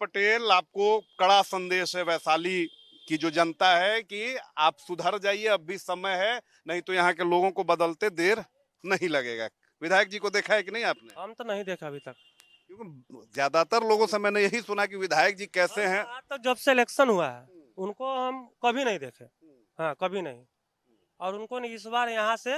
पटेल, आपको कड़ा संदेश है वैशाली की जो जनता है कि आप सुधर जाइए, अब भी समय है, नहीं तो यहाँ के लोगों को बदलते देर नहीं लगेगा। विधायक जी को देखा है कि नहीं आपने? हम तो नहीं देखा अभी तक। क्योंकि ज्यादातर लोगों से मैंने यही सुना कि विधायक जी कैसे हम तो हैं। आज तक जब से इलेक्शन हुआ है उनको हम कभी नहीं देखे। हाँ, कभी नहीं। और उनको इस बार यहाँ से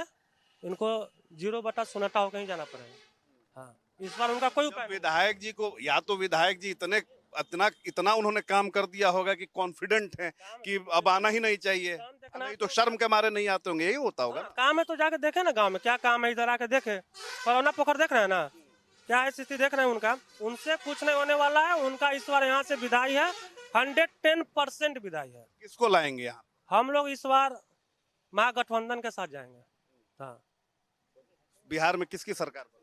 इनको 0/17 होकर ही जाना पड़ेगा। हाँ, इस बार उनका कोई उपाय जब नहीं। विधायक जी को, या तो विधायक जी इतना इतना उन्होंने काम कर दिया होगा कि कॉन्फिडेंट हैं कि अब आना ही नहीं चाहिए, काम देखना नहीं तो शर्म के मारे नहीं आते होंगे, यही होता होगा। हाँ, काम है तो जाके देखे ना गांव में क्या काम है, इधर आके देखे। कोरोना पोखर देख रहे हैं ना, क्या स्थिति देख रहे हैं उनका। उनसे कुछ नहीं होने वाला है। उनका इस बार यहाँ से विदाई है, 110% विदाई है। किसको लाएंगे यहाँ? हम लोग इस बार महागठबंधन के साथ जाएंगे। हाँ, बिहार में किसकी सरकार बनेगी?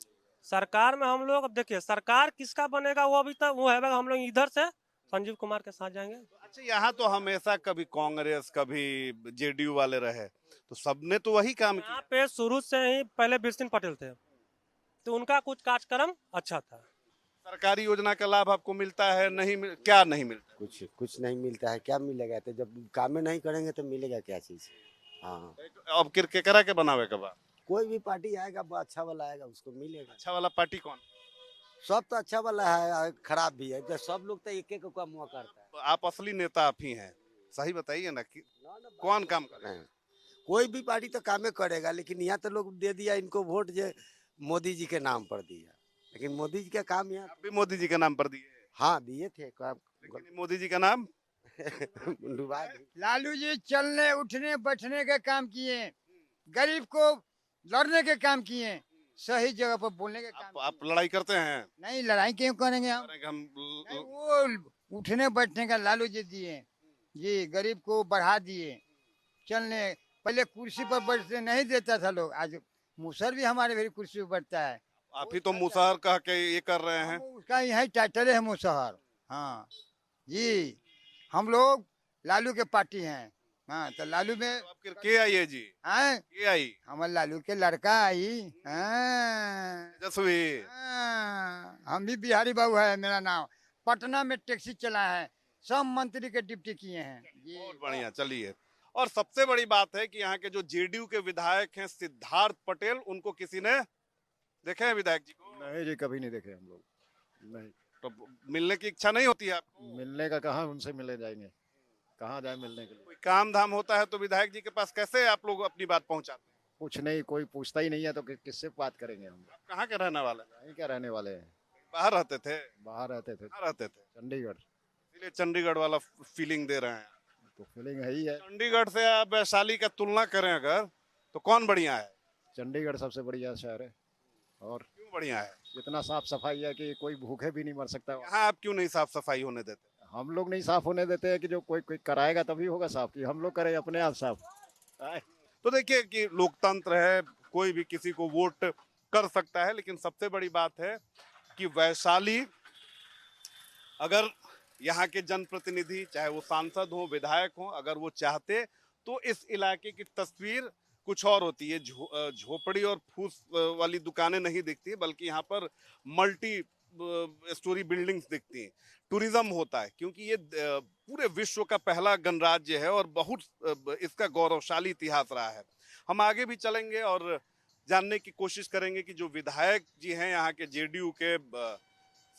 सरकार में हम लोग, अब देखिए सरकार किसका बनेगा वो अभी तक वो है, हम लोग इधर से संजीव कुमार के साथ जाएंगे। अच्छा, यहाँ तो हमेशा कभी कांग्रेस कभी जेडीयू वाले रहे, तो सबने तो वही काम यहाँ किया। पे शुरू से ही पहले बिरसिंह पटेल थे, तो उनका कुछ कार्यक्रम अच्छा था। सरकारी योजना का लाभ आपको मिलता है? क्या नहीं मिलता? कुछ कुछ नहीं मिलता है। क्या मिलेगा? तो जब काम नहीं करेंगे तो मिलेगा क्या चीज? हाँ, अब केकरा के बनावे के बाद कोई भी पार्टी आएगा वो अच्छा वाला आएगा, उसको मिलेगा। अच्छा वाला पार्टी कौन? सब तो अच्छा वाला है, खराब भी है। तो सब लोग तो एक एक का मुँह करता है। तो आप असली नेता आप ही हैं, सही बताइए ना कि कौन काम कर रहे हैं? कोई भी पार्टी तो कामे करेगा, लेकिन यहाँ तो लोग दे दिया इनको वोट जो मोदी जी के नाम पर दिया, लेकिन मोदी जी का काम यहाँ। आप भी मोदी जी के नाम पर दिए? हाँ, दिए थे काम। लेकिन मोदी जी का नाम डुबा दिए। लालू जी चलने उठने बैठने के काम किए, गरीब को लड़ने के काम किए, सही जगह पर बोलने के काम आप लड़ाई करते हैं? किए। नहीं, लड़ाई क्यों करेंगे हम? नहीं, वो उठने बैठने का लालू जी दिए जी, गरीब को बढ़ा दिए। चलने पहले कुर्सी पर बैठते नहीं देता था लोग, आज मुसर भी हमारे भी कुर्सी पर बैठता है। आप ही तो मुसहर कह के ये कर रहे हैं। उसका यही टाइटल है मुसहर। हाँ जी, हम लोग लालू के पार्टी हैं। हाँ, तो लालू में आपके के आई है जी? हैं, के आई? हमारे लालू के लड़का आई। हाँ, तेजस्वी? हाँ, हम भी बिहारी बाबू है, मेरा नाम। पटना में टैक्सी चला है, सब मंत्री के डिप्टी किए हैं जी। बहुत बढ़िया, चलिए। और सबसे बड़ी बात है कि यहाँ के जो जेडीयू के विधायक हैं सिद्धार्थ पटेल, उनको किसी ने देखे हैं विधायक जी को? नहीं जी, कभी नहीं देखे हम लोग। नहीं, तो मिलने की इच्छा नहीं होती है आपको? मिलने का कहाँ उनसे मिलने जाएंगे, कहाँ जाए मिलने के लिए? कोई काम धाम होता है तो विधायक जी के पास कैसे आप लोग अपनी बात पहुंचाते हैं? कुछ नहीं, कोई पूछता ही नहीं है तो किससे बात करेंगे हम? आप कहाँ के रहने वाले हैं? कहीं क्या रहने वाले हैं, बाहर रहते थे? बाहर रहते थे, कहाँ रहते थे? चंडीगढ़। इसलिए चंडीगढ़ वाला फीलिंग दे रहे हैं। तो फीलिंग है ही है। चंडीगढ़ से आप वैशाली का तुलना करें अगर, तो कौन बढ़िया है? चंडीगढ़ सबसे बढ़िया शहर है, और क्यों बढ़िया है? इतना साफ सफाई है कि कोई भूखे भी नहीं मर सकता। यहाँ आप क्यों नहीं साफ सफाई होने देते? हम लोग नहीं साफ होने देते हैं कि जो कोई कोई कराएगा तभी होगा साफ, कि हम लोग करें अपने आप साफ। तो देखिए कि लोकतंत्र है, कोई भी किसी को वोट कर सकता है, लेकिन सबसे बड़ी बात है कि वैशाली, अगर यहाँ के जनप्रतिनिधि चाहे वो सांसद हो विधायक हो, अगर वो चाहते तो इस इलाके की तस्वीर कुछ और होती है। झोपड़ी और फूस वाली दुकानें नहीं दिखती, बल्कि यहाँ पर मल्टी स्टोरी बिल्डिंग्स दिखती हैं। टूरिज्म होता है, क्योंकि ये पूरे विश्व का पहला गणराज्य है और बहुत इसका गौरवशाली इतिहास रहा है। हम आगे भी चलेंगे और जानने की कोशिश करेंगे कि जो विधायक जी हैं यहाँ के जेडीयू के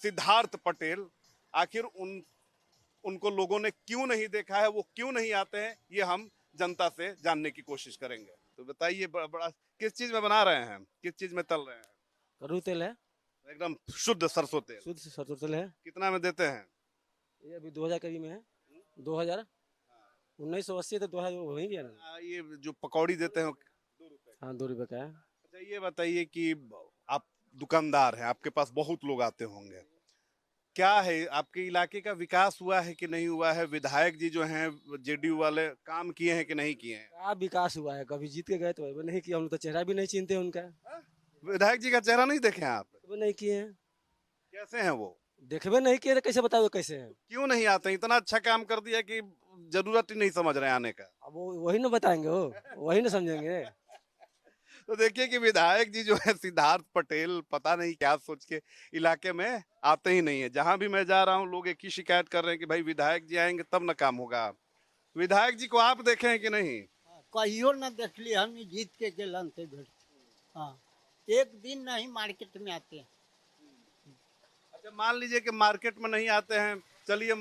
सिद्धार्थ पटेल, आखिर उनको लोगों ने क्यों नहीं देखा है, वो क्यों नहीं आते हैं, ये हम जनता से जानने की कोशिश करेंगे। तो बताइए, बड़ा किस चीज में बना रहे हैं, किस चीज में तल रहे हैं? कड़ू तेल है, एकदम शुद्ध सरसों तेल। शुद्ध सरसों तेल है। कितना में देते हैं? ये अभी 2000 करीब में है। 2000, 1980 तो 2000 हो ही गया ना। ये जो पकौड़ी देते हैं 2 रुपए? हाँ, 2 रुपये का है। अच्छा, ये बताइए कि आप दुकानदार हैं, आपके पास बहुत लोग आते होंगे, क्या है आपके इलाके का विकास हुआ है कि नहीं हुआ है? विधायक जी जो हैं जेडीयू वाले काम किए हैं कि नहीं किए हैं? क्या विकास हुआ है? कभी जीत के गए तो वो नहीं किया, हम लोग तो चेहरा भी नहीं चिनते उनका। विधायक जी का चेहरा नहीं देखे हैं आप? वो नहीं किए हैं, कैसे हैं वो? देखबे नहीं किए तो कैसे बताओ कैसे हैं? क्यों नहीं आते? इतना अच्छा काम कर दिया कि जरूरत ही नहीं समझ रहे आने का। अब वो वही ना बताएंगे, वो वही ना समझेंगे। तो देखिए कि विधायक जी जो है सिद्धार्थ पटेल पता नहीं क्या सोच के इलाके में आते ही नहीं है। जहां भी मैं जा रहा हूं लोग एक ही शिकायत कर रहे हैं कि भाई विधायक जी आएंगे तब ना काम होगा। विधायक जी को आप देखे हैं कि नहीं? कहियो न देखली हम जीत के गेलन से भेट। हाँ, एक दिन नहीं मार्केट में आते हैं। अच्छा मान लीजिए कि मार्केट में नहीं आते हैं, चलिए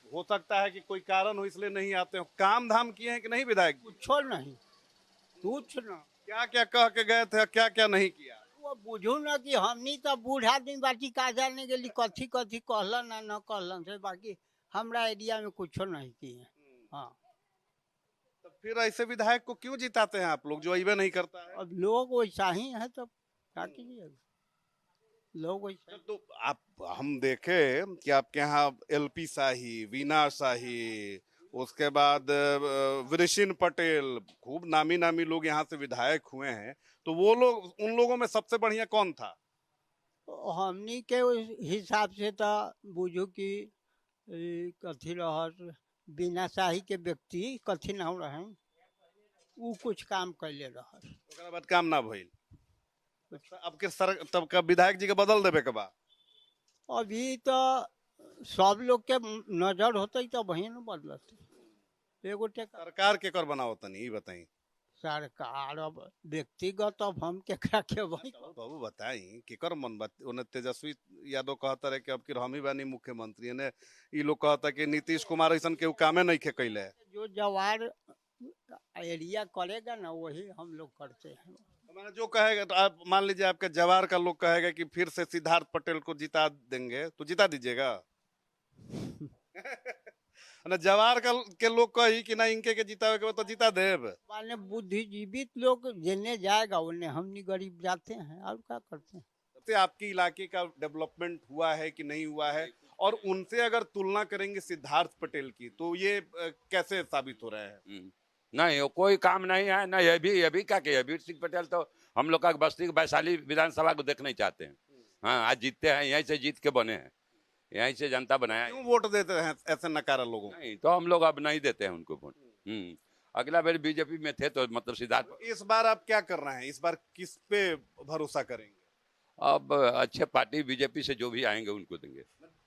हो सकता है कि कोई कारण हो इसलिए नहीं आते हो। काम धाम किए हैं कि नहीं विधायक जी? कुछो नहीं, कुछ न। क्या क्या कह के गए थे, क्या क्या नहीं किया? वो बुझू न कि हमनी तो बूढ़ा आदमी बाटी का जाने गेली कथी कथी कहलन आ न कहलन से, बाकी हमरा एरिया में कुछो नहीं किए। हाँ, तो फिर ऐसे विधायक को क्यों जिताते हैं आप लोग जो अइबे नहीं करता है? अब लोग वैसा ही है तो क्या कीजिएगा, लोग वैसा। तो आप हम देखे कि आपके यहाँ एलपी शाही, वीना शाही, उसके बाद वृषिण पटेल, खूब नामी नामी लोग यहाँ से विधायक हुए हैं। तो वो लोग, उन लोगों में सबसे बढ़िया कौन था? हमनी के उस हिसाब से तो बुझू कि कथी रहत बिना शाही के व्यक्ति कथी ना रहे, उ कुछ काम कैले रहत। ओकरा बाद काम ना भइल। अब के सर तब का विधायक जी के बदल देवे के बा। अभी तो सब लोग के नजर होते तो वही न बदलते। एगो टेका सरकार के कर बनाओ तनी ई बताई। सरकार अब व्यक्तिगत अब हम केकरा के वही बाबू बताई केकर मन बात। उन्हें तेजस्वी यादव कहता रहे कि अब की हम ही बानी मुख्यमंत्री ने, ई लोग कहता कि नीतीश कुमार ऐसा केहू कामे नहीं खे कैले। जो जवार एरिया करेगा ना वही हम लोग करते हैं। मैंने जो कहेगा, तो आप मान लीजिए आपके जवार का लोग कहेगा कि फिर से सिद्धार्थ पटेल को जिता देंगे तो जिता दीजिएगा? ना जवार का के लोग कही कि ना इनके के जितावे के तो जिता देब। माने बुद्धिजीवित लोग जिन्हें जाएगा उन्हें हमनी गरीब जाते हैं और क्या करते हैं। सबसे आपके इलाके का डेवलपमेंट हुआ है कि नहीं हुआ है, और उनसे अगर तुलना करेंगे सिद्धार्थ पटेल की तो ये कैसे साबित हो रहा है? नहीं वो कोई काम नहीं है ना। ये भी क्या किया वीर सिंह पटेल तो हम लोग का बस्ती वैशाली विधानसभा को देखना ही चाहते हैं। हाँ आज जीतते हैं, यहीं से जीत के बने हैं, यहीं से जनता बनाया। क्यों वोट देते हैं ऐसे नकारा लोगों को? नहीं तो हम लोग अब नहीं देते हैं उनको वोट। अगला बार बीजेपी में थे तो मतलब सिद्धार्थ। इस बार आप क्या कर रहे हैं? इस बार किस पे भरोसा करेंगे? अब अच्छे पार्टी बीजेपी से जो भी आएंगे उनको देंगे।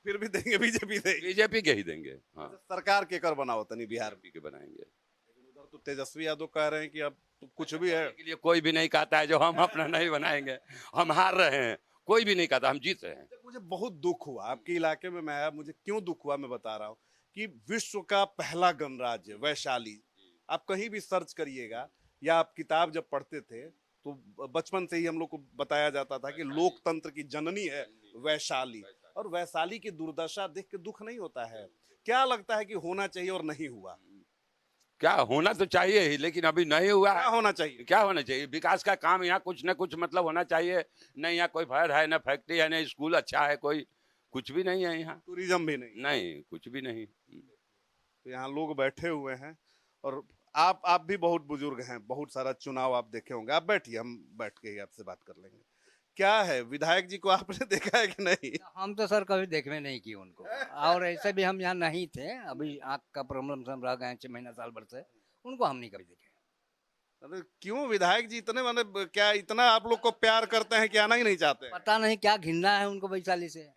फिर भी देंगे बीजेपी देंगे? बीजेपी के ही देंगे। हाँ सरकार के कर बनाओ तनी बिहार में। के बनाएंगे। उधर तो तेजस्वी यादव कह रहे हैं कि अब तो कुछ भी है। के लिए कोई भी नहीं कहता है जो हम अपना नहीं बनाएंगे। हम हार रहे हैं, कोई भी नहीं कहता हम जीत रहे हैं। मुझे बहुत दुख हुआ आपके इलाके में मैं आया, मुझे क्यों दुख हुआ मैं बता रहा हूँ कि विश्व का पहला गणराज्य वैशाली, आप कहीं भी सर्च करिएगा या आप किताब जब पढ़ते थे तो बचपन से ही हम लोग को बताया जाता था कि लोकतंत्र की जननी है वैशाली, और वैशाली की दुर्दशा देख के दुख नहीं होता है? क्या लगता है कि होना चाहिए और नहीं हुआ? क्या होना तो चाहिए ही, लेकिन अभी नहीं हुआ क्या है। होना चाहिए? क्या होना चाहिए? विकास का काम यहाँ कुछ न कुछ मतलब होना चाहिए। नहीं यहाँ कोई फायर है, न फैक्ट्री है, न स्कूल अच्छा है, कोई कुछ भी नहीं है यहाँ। टूरिज्म भी नहीं? नहीं कुछ भी नहीं। तो यहाँ लोग बैठे हुए हैं, और आप भी बहुत बुजुर्ग हैं, बहुत सारा चुनाव आप देखे होंगे। आप बैठिए, हम बैठ के ही आपसे बात कर लेंगे। क्या है विधायक जी को आपने देखा है कि नहीं? हम तो सर कभी देखने नहीं किए उनको, और ऐसे भी हम यहाँ नहीं थे। अभी आँख का प्रॉब्लम से हम रह गए 6 महीना साल भर से, उनको हम नहीं कभी देखे। अरे क्यों विधायक जी इतने, मतलब क्या इतना आप लोग को प्यार करते हैं कि आना ही नहीं चाहते हैं? पता नहीं क्या घिरना है उनको वैशाली से,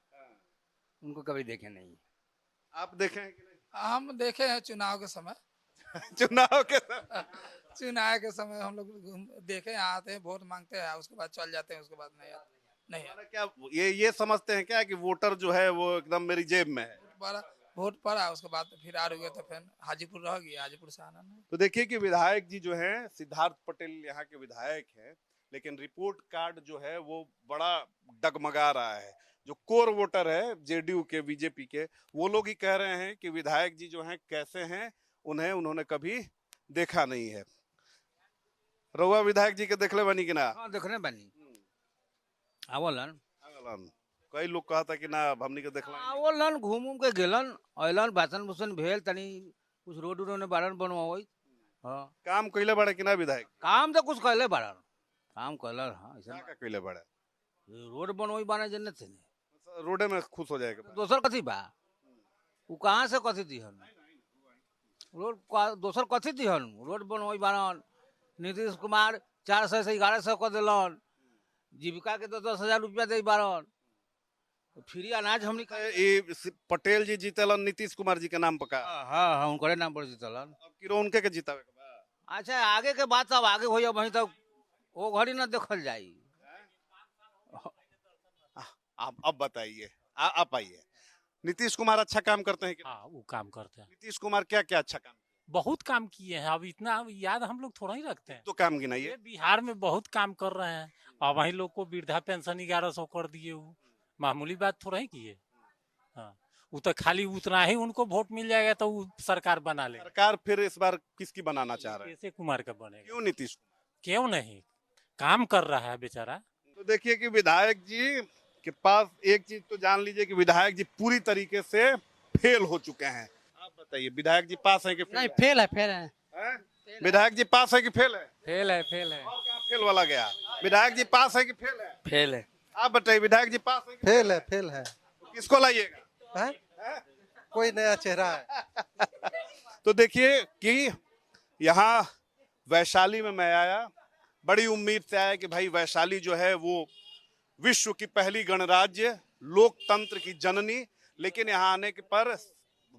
उनको कभी देखे नहीं। आप देखे हैं कि नहीं? हम देखे हैं चुनाव के समय। चुनाव के समय? चुनाव के समय हम लोग देखे हैं, आते हैं वोट मांगते हैं, उसके बाद चल जाते हैं, उसके बाद नहीं अरे क्या ये समझते हैं क्या कि वोटर जो है वो एकदम मेरी जेब में है? वोट पड़ा, उसके बाद फिर आ रहे तो फिर हाजीपुर रह गया, हाजीपुर से आना नहीं। तो देखिए कि विधायक जी जो हैं सिद्धार्थ पटेल यहाँ के विधायक हैं, लेकिन रिपोर्ट कार्ड जो है वो बड़ा डगमगा रहा है। जो कोर वोटर है जेडीयू के, बीजेपी के, वो लोग ही कह रहे हैं कि विधायक जी जो हैं कैसे हैं, उन्होंने कभी देखा नहीं है। रउआ विधायक जी के देखले बनी कि ना? हाँ देखने बनी आवलन कई लोग कहता कि ना हमनी के देखला। आवलन घूम के गेलन अलन भाषण भूषण भेल, तनी कुछ रोड उन्होंने बारन बनवाई। हाँ काम कइले बड़े कि ना विधायक? काम तो कुछ कहले बारन, काम कहलन। हाँ ऐसा का कइले बड़े? रोड बनवाई बाने जन्नत से रोडे में खुश हो जाएगा। दोसर कथी बा, वो कहाँ से कथी दिहन रोड, दोसर कथी दिहन रोड बनवाई बारन। नीतीश कुमार 400 से 1100 कर दिलन, जीविका के तो 10,000 रुपया दे बारन, फ्री अनाज हमनी पटेल जी जीतलन नीतीश कुमार जी के नाम पका। हाँ उनके नाम पर जीतलन। अब किरो उनके के जीतावे के बा। अच्छा आगे के बात सब आगे हो, वहीं तक वो घड़ी न देखल जाई। अब बताइए, आप आइए। नीतीश कुमार अच्छा काम करते हैं कि हाँ वो काम करते हैं, नीतीश कुमार क्या क्या अच्छा काम? बहुत काम किए हैं। अब इतना याद हम लोग थोड़ा ही रखते हैं। तो काम गिनाइए। ये बिहार में बहुत काम कर रहे हैं। और वहीं लोग को वृद्धा पेंशन 1100 कर दिए, वो मामूली बात थोड़ा ही किए। हाँ वो तो खाली उतना ही उनको वोट मिल जाएगा तो वो सरकार बना ले। सरकार फिर इस बार किसकी बनाना चाह रहे हैं? कैसे कुमार का बनेगा? क्यों नीतीश कुमार? क्यों नहीं, काम कर रहा है बेचारा। तो देखिए कि विधायक जी के पास एक चीज तो जान लीजिए कि विधायक जी पूरी तरीके से फेल हो चुके हैं। आप बताइए विधायक जी पास है कि फेल? नहीं फेल है, फेल है। हैं? विधायक जी पास है कि फेल है? फेल है, फेल है, और क्या फेल वाला गया? विधायक जी पास है कि फेल है? फेल है। आप बताइए विधायक जी पास है कि फेल है, फेल है। तो किसको लाइएगा? हैं? कोई नया चेहरा है। तो देखिए कि यहाँ वैशाली में मैं आया, बड़ी उम्मीद से आया कि भाई वैशाली जो है वो विश्व की पहली गणराज्य, लोकतंत्र की जननी, लेकिन यहाँ आने के पर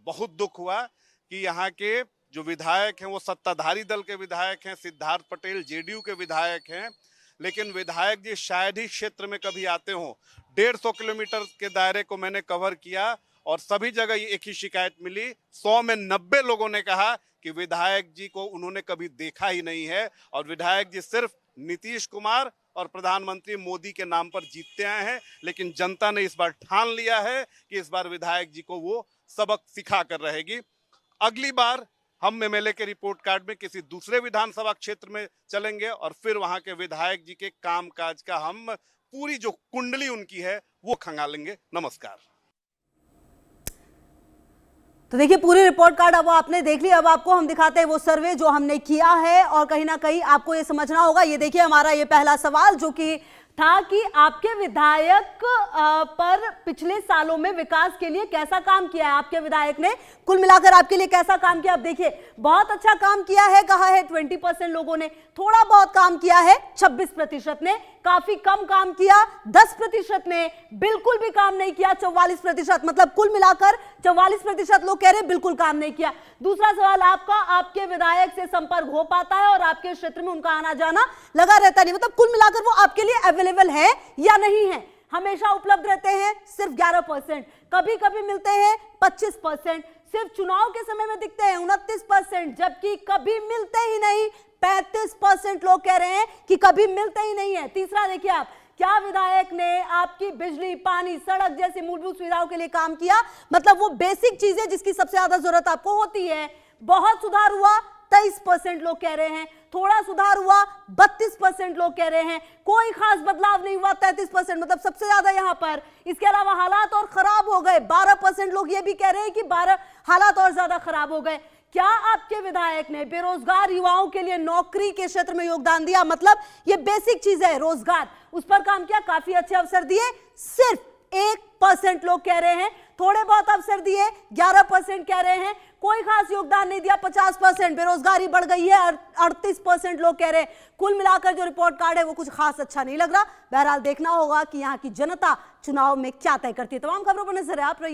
बहुत दुख हुआ कि यहाँ के जो विधायक हैं वो सत्ताधारी दल के विधायक हैं, सिद्धार्थ पटेल जेडीयू के विधायक हैं, लेकिन विधायक जी शायद ही क्षेत्र में कभी आते हों। 150 किलोमीटर के दायरे को मैंने कवर किया और सभी जगह ये एक ही शिकायत मिली। 100 में 90 लोगों ने कहा कि विधायक जी को उन्होंने कभी देखा ही नहीं है और विधायक जी सिर्फ नीतीश कुमार और प्रधानमंत्री मोदी के नाम पर जीतते आए हैं। लेकिन जनता ने इस बार ठान लिया है कि इस बार विधायक जी को वो सबक सिखा कर रहेगी। अगली बार हम एमएलए के रिपोर्ट कार्ड में किसी दूसरे विधानसभा क्षेत्र में चलेंगे और फिर वहां के विधायक जी के कामकाज का हम पूरी जो कुंडली उनकी है वो खंगालेंगे। नमस्कार। तो देखिए पूरी रिपोर्ट कार्ड अब आपने देख ली। अब आपको हम दिखाते हैं वो सर्वे जो हमने किया है और कहीं ना कहीं आपको ये समझना होगा। ये देखिए हमारा ये पहला सवाल जो कि था कि आपके विधायक पर पिछले सालों में विकास के लिए कैसा काम किया है आपके विधायक ने, कुल मिलाकर आपके लिए कैसा काम किया। आप देखिए बहुत अच्छा काम किया है कहा है 20% लोगों ने, थोड़ा बहुत काम किया है 26% ने, काफी कम काम किया 10% ने, बिल्कुल भी काम नहीं किया 44%। मतलब कुल मिलाकर 44% लोग कह रहे हैं बिल्कुल काम नहीं किया। दूसरा सवाल आपका, आपके विधायक से संपर्क हो पाता है और आपके क्षेत्र में उनका आना जाना लगा रहता नहीं, मतलब कुल मिलाकर वो आपके लिए अवेलेबल है या नहीं है। हमेशा उपलब्ध रहते हैं सिर्फ 11%, कभी कभी मिलते हैं 25%, सिर्फ चुनाव के समय में दिखते हैं 29%, जबकि कभी मिलते ही नहीं 35% लोग कह रहे हैं कि कभी मिलते ही नहीं है। तीसरा देखिए आप, क्या विधायक ने आपकी बिजली, पानी, सड़क जैसी मूलभूत सुविधाओं के लिए काम किया, मतलब वो बेसिक चीजें जिसकी सबसे ज्यादा जरूरत आपको होती है। बहुत सुधार हुआ 23% लोग कह रहे हैं, थोड़ा सुधार हुआ 32% लोग कह रहे हैं, कोई खास बदलाव नहीं हुआ 33%, मतलब सबसे ज्यादा यहां पर। इसके अलावा हालात और खराब हो गए 12% लोग ये भी कह रहे हैं कि 12 हालात और ज्यादा खराब हो गए। क्या आपके विधायक ने बेरोजगार युवाओं के लिए नौकरी के क्षेत्र में योगदान दिया, मतलब ये बेसिक चीज है रोजगार, उस पर काम किया, काफी अच्छे अवसर दिए, सिर्फ 1% लोग कह रहे हैं। थोड़े बहुत अवसर दिए 11% कह रहे हैं, कोई खास योगदान नहीं दिया 50%, बेरोजगारी बढ़ गई है 38% लोग कह रहे हैं। कुल मिलाकर जो रिपोर्ट कार्ड है वो कुछ खास अच्छा नहीं लग रहा। बहरहाल देखना होगा कि यहाँ की जनता चुनाव में क्या तय करती है। तमाम खबरों पर नजर है, आप रहिए।